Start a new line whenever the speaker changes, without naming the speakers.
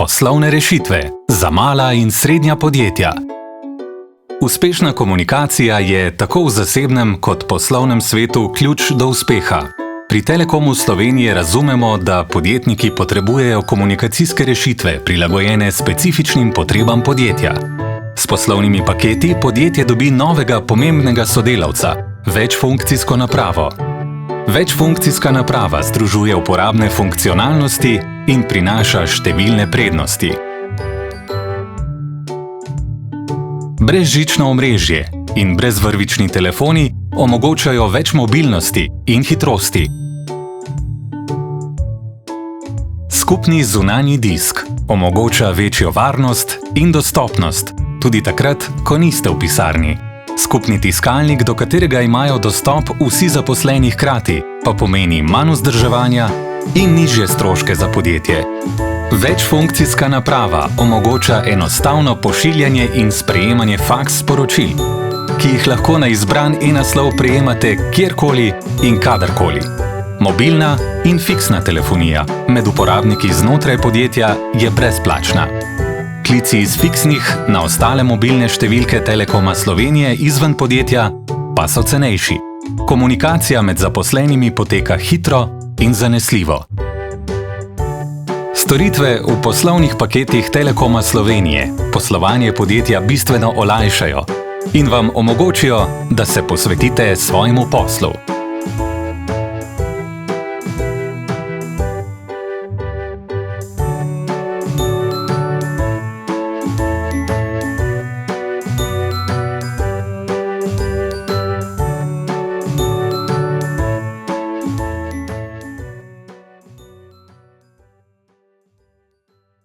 Poslovne rešitve za mala in srednja podjetja. Uspešna komunikacija je tako v zasebnem kot poslovnem svetu ključ do uspeha. Pri Telekomu Slovenije razumemo, da podjetniki potrebujejo komunikacijske rešitve, prilagojene specifičnim potrebam podjetja. S poslovnimi paketi podjetje dobi novega pomembnega sodelavca, večfunkcijsko napravo. Večfunkcijska naprava združuje uporabne funkcionalnosti in prinaša številne prednosti. Brezžično omrežje in brezvrvični telefoni omogočajo več mobilnosti in hitrosti. Skupni zunanji disk omogoča večjo varnost in dostopnost, tudi takrat, ko niste v pisarni. Skupni tiskalnik, do katerega imajo dostop vsi zaposleni hkrati, pa pomeni manj vzdrževanja in nižje stroške za podjetje. Večfunkcijska naprava omogoča enostavno pošiljanje in sprejemanje faks sporočil, ki jih lahko na izbran e-naslov prejemate kjerkoli in kadarkoli. Mobilna in fiksna telefonija med uporabniki znotraj podjetja je brezplačna. Klici iz fiksnih na ostale mobilne številke Telekoma Slovenije izven podjetja pa so cenejši. Komunikacija med zaposlenimi poteka hitro in zanesljivo. Storitve v poslovnih paketih Telekoma Slovenije poslovanje podjetja bistveno olajšajo in vam omogočijo, da se posvetite svojemu poslu.